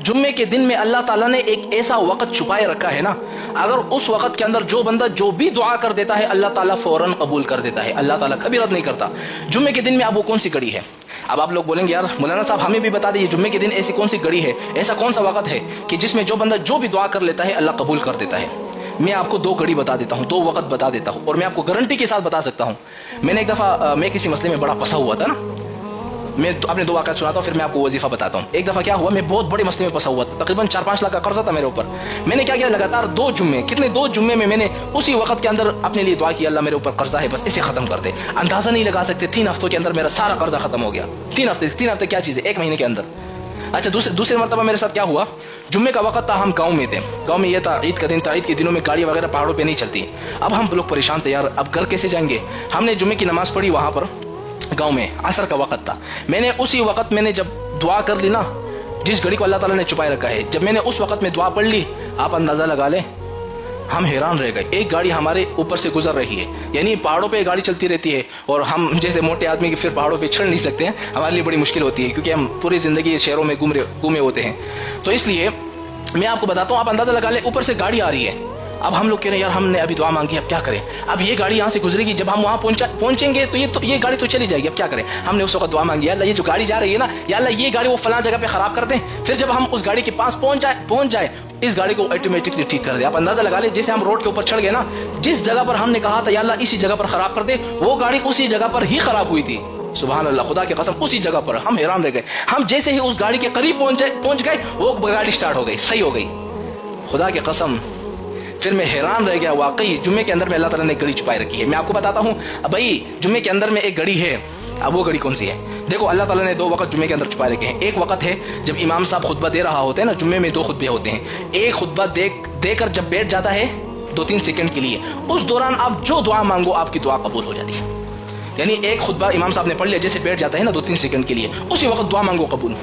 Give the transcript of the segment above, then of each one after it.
जुम्मे के दिन में अल्लाह ताला ने एक ऐसा वक़्त छुपाए रखा है ना, अगर उस वक़्त के अंदर जो बंदा जो भी दुआ कर देता है अल्लाह ताला फौरन कबूल कर देता है, अल्लाह ताला कभी रद्द नहीं करता। जुम्मे के दिन में अब वो कौन सी घड़ी है? अब आप लोग बोलेंगे यार मौलाना साहब हमें भी बता दीजिए, जुम्मे के दिन ऐसी कौन सी घड़ी है, ऐसा कौन सा वक़्त है कि जिसमें जो बंदा जो भी दुआ कर लेता है अल्लाह कबूल कर देता है? मैं आपको दो घड़ी बता देता हूँ, दो वक़्त बता देता हूँ, और मैं आपको गारंटी के साथ बता सकता हूँ। मैंने एक दफ़ा मैं किसी मसले में बड़ा फंसा हुआ था ना, मैं अपने दो वाक़या सुनाता हूँ, फिर मैं आपको वजीफा बताता हूँ। एक दफ़ा क्या हुआ, मैं बहुत बड़े मसले में फंसा हुआ था, तकरीबन 4-5 लाख का कर्जा था मेरे ऊपर। मैंने क्या किया, लगातार दो जुम्मे में मैंने उसी वक्त के अंदर अपने लिए दुआ की, अल्लाह मेरे ऊपर कर्जा है बस इसे ख़त्म कर दे। अंदाज़ा नहीं लगा सकते 3 हफ्तों के अंदर मेरा सारा कर्जा ख़त्म हो गया। 3 हफ्ते क्या चीज़ है, 1 महीने के अंदर। अच्छा, दूसरे मरतबा मेरे साथ क्या हुआ, जुम्मे का वक्त था, हम गाँव में थे। गाँव में ये था, ईद का दिन था, ईद के दिनों में गाड़ी वगैरह पहाड़ों पर नहीं चलती। अब हम लोग परेशान थे यार, अब घर कैसे जाएंगे। हमने जुम्मे की नमाज़ पढ़ी वहाँ पर गांव में, असर का वक्त था। मैंने उसी वक्त मैंने जब दुआ कर ली ना, जिस घड़ी को अल्लाह ताला ने छुपाए रखा है, जब मैंने उस वक्त में दुआ पढ़ ली, आप अंदाज़ा लगा लें हम हैरान रह गए। एक गाड़ी हमारे ऊपर से गुजर रही है, यानी पहाड़ों पे गाड़ी चलती रहती है और हम जैसे मोटे आदमी के फिर पहाड़ों पे चढ़ नहीं सकते हैं, हमारे लिए बड़ी मुश्किल होती है क्योंकि हम पूरी ज़िंदगी शहरों में घूमे होते हैं। तो इसलिए मैं आपको बताता हूँ, आप अंदाज़ा लगा लें ऊपर से गाड़ी आ रही है। अब हम लोग कह रहे हैं यार हमने अभी दुआ मांगी, अब क्या करें। अब ये गाड़ी यहाँ से गुजरेगी, जब हम वहाँ पहुँचेंगे तो ये गाड़ी तो चली जाएगी, अब क्या करें। हमने उस वक्त दुआ मांगी, या अल्लाह ये जो गाड़ी जा रही है ना, या अल्लाह ये गाड़ी वो फलां जगह पे खराब कर दें, फिर जब हम उस गाड़ी के पास पहुँच जाए इस गाड़ी को ऑटोमेटिकली ठीक कर दे। आप अंदाजा लगा ले, जैसे हम रोड के ऊपर चढ़ गए ना, जिस जगह पर हमने कहा था या अल्लाह इसी जगह पर खराब कर दे, वो गाड़ी उसी जगह पर ही खराब हुई थी। सुभान अल्लाह, खुदा की कसम उसी जगह पर। हम हैरान रह गए। हम जैसे ही उस गाड़ी के करीब पहुंच गए वो गाड़ी स्टार्ट हो गई, सही हो गई, खुदा की कसम। फिर मैं हैरान रह गया, वाकई जुम्मे के अंदर में अल्लाह ताला ने घड़ी छुपाई रखी है। मैं आपको बताता हूँ भाई, जुम्मे के अंदर में एक घड़ी है। अब वो घड़ी कौन सी है? देखो, अल्लाह ताला ने 2 वक्त जुम्मे के अंदर छुपाए रखे हैं। एक वक्त है जब इमाम साहब खुतबा दे रहा होते हैं ना, जुम्मे में 2 खुतबे होते हैं। एक खुतबा देकर जब बैठ जाता है 2-3 सेकंड के लिए, उस दौरान आप जो दुआ मांगो आपकी दुआ कबूल हो जाती है। यानी एक खुतबा इमाम साहब ने पढ़ लिया, जैसे बैठ जाता है ना 2-3 सेकंड के लिए, उसी वक्त दुआ मांगो कबूल।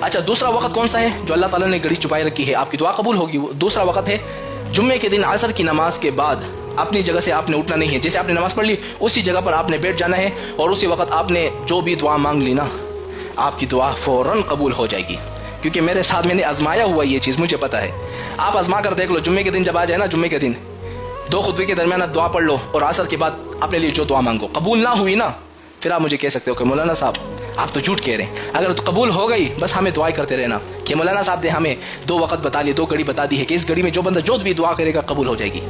अच्छा, दूसरा वक्त कौन सा है जो अल्लाह ताला ने घड़ी छुपाई रखी है, आपकी दुआ कबूल होगी? दूसरा वक्त है जुम्मे के दिन असर की नमाज के बाद अपनी जगह से आपने उठना नहीं है। जैसे आपने नमाज पढ़ ली उसी जगह पर आपने बैठ जाना है और उसी वक्त आपने जो भी दुआ मांग ली ना, आपकी दुआ फौरन कबूल हो जाएगी। क्योंकि मेरे साथ मैंने आजमाया हुआ ये चीज़, मुझे पता है। आप आजमा कर देख लो, जुम्मे के दिन जब आ जाए ना, जुम्मे के दिन 2 खुतबे के दरमियान दुआ पढ़ लो और असर के बाद अपने लिए जो दुआ मांगो, कबूल ना हुई ना, फिर आप मुझे कह सकते हो कि मौलाना साहब आप तो झूठ कह रहे हैं। अगर तो कबूल हो गई, बस हमें दुआएं करते रहना कि मौलाना साहब ने हमें 2 वक्त बता लिए, 2 घड़ी बता दी है कि इस घड़ी में जो बंदा जो भी दुआ करेगा कबूल हो जाएगी।